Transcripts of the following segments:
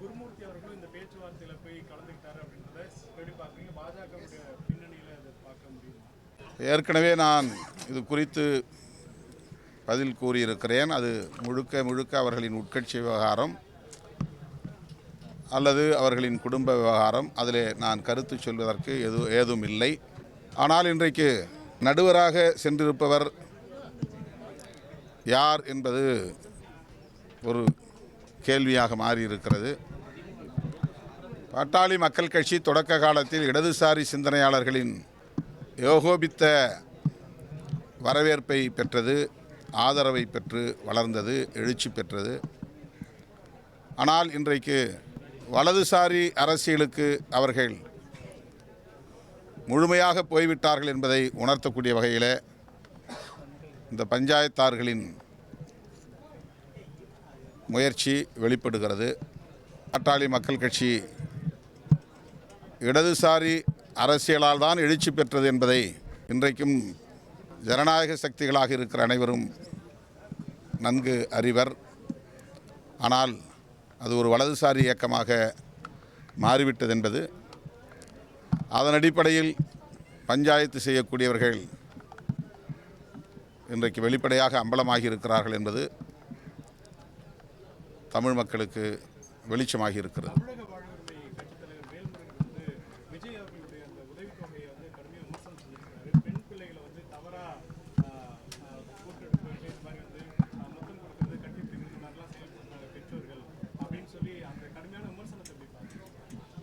குருமூர்த்தி அவர்களும் இந்த பேச்சுவார்த்தையில் போய் கலந்துக்கிட்டாரு அப்படின்றத எப்படி பார்க்குறீங்க? பாஜக பின்னணியில் அதை பார்க்க முடியுமா? ஏற்கனவே நான் இது குறித்து பதில் கூறியிருக்கிறேன். அது முழுக்க முழுக்க அவர்களின் உட்கட்சி விவகாரம் அல்லது அவர்களின் குடும்ப விவகாரம். அதில் நான் கருத்து சொல்வதற்கு ஏதும் இல்லை. ஆனால் இன்றைக்கு நடுவராக சென்றிருப்பவர் யார் என்பது ஒரு கேள்வியாக மாறியிருக்கிறது. பாட்டாளி மக்கள் கட்சி தொடக்க காலத்தில் இடதுசாரி சிந்தனையாளர்களின் ஏகோபித்த வரவேற்பை பெற்றது, ஆதரவை பெற்று வளர்ந்தது, எழுச்சி பெற்றது. ஆனால் இன்றைக்கு வலதுசாரி அரசியலுக்கு அவர்கள் முழுமையாக போய்விட்டார்கள் என்பதை உணர்த்தக்கூடிய வகையில் இந்த பஞ்சாயத்தார்களின் முயற்சி வெளிப்படுகிறது. பாட்டாளி மக்கள் கட்சி இடதுசாரி அரசியலால் தான் எழுச்சி பெற்றது என்பதை இன்றைக்கும் ஜனநாயக சக்திகளாக இருக்கிற அனைவரும் நன்கு அறிவர். ஆனால் அது ஒரு வலதுசாரி இயக்கமாக மாறிவிட்டது என்பது, அதன் அடிப்படையில் பஞ்சாயத்து செய்யக்கூடியவர்கள் இன்றைக்கு வெளிப்படையாக அம்பலமாகி இருக்கிறார்கள் என்பது தமிழ் மக்களுக்கு வெளிச்சமாகி இருக்கிறது.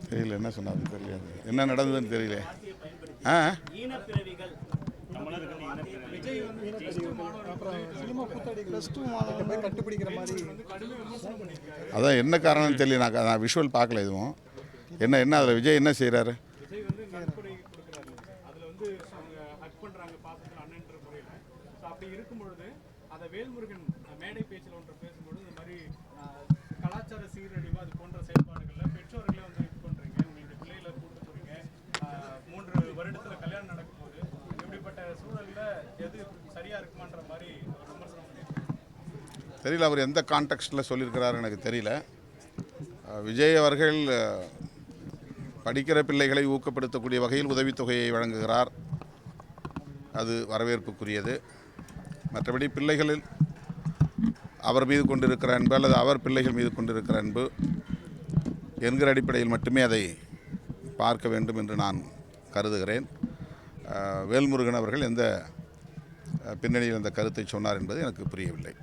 தெரியல, என்ன சொன்னாங்க தெரியல, என்ன நடந்ததுன்னு தெரியல. அதான் என்ன காரணம்னு தெரியல. நான் விஷுவல் பார்க்கல எதுவும். என்ன அதில் விஜய் என்ன செய்கிறாரு? வேல்முருகன் மேடை பேச்சில் ஒன்று பேசும்போது இந்த மாதிரி கலாச்சார சீரழிவு அது போன்ற செயல்பாடுகளில் பெற்றோர்களே வந்து இது பண்ணுறீங்க, உங்களுக்கு பிள்ளைகளை கூட்டு போகிறீங்க, 3 வருடத்தில் கல்யாணம் நடக்கும்போது இப்படிப்பட்ட சூழலில் எது சரியாக இருக்குமான்ற மாதிரி ஒரு விமர்சனம் பண்ணியிருக்காங்க. தெரியல, அவர் எந்த கான்டெக்ஸ்டில் சொல்லியிருக்கிறாரு எனக்கு தெரியல. விஜய் அவர்கள் படிக்கிற பிள்ளைகளை ஊக்கப்படுத்தக்கூடிய வகையில் உதவித்தொகையை வழங்குகிறார், அது வரவேற்புக்குரியது. மற்றபடி பிள்ளைகளில் அவர் மீது கொண்டிருக்கிற அன்பு அல்லது அவர் பிள்ளைகள் மீது கொண்டிருக்கிற அன்பு என்கிற அடிப்படையில் மட்டுமே அதை பார்க்க வேண்டும் என்று நான் கருதுகிறேன். வேல்முருகன் அவர்கள் எந்த பின்னணியில் அந்த கருத்தை சொன்னார் என்பது எனக்கு புரியவில்லை.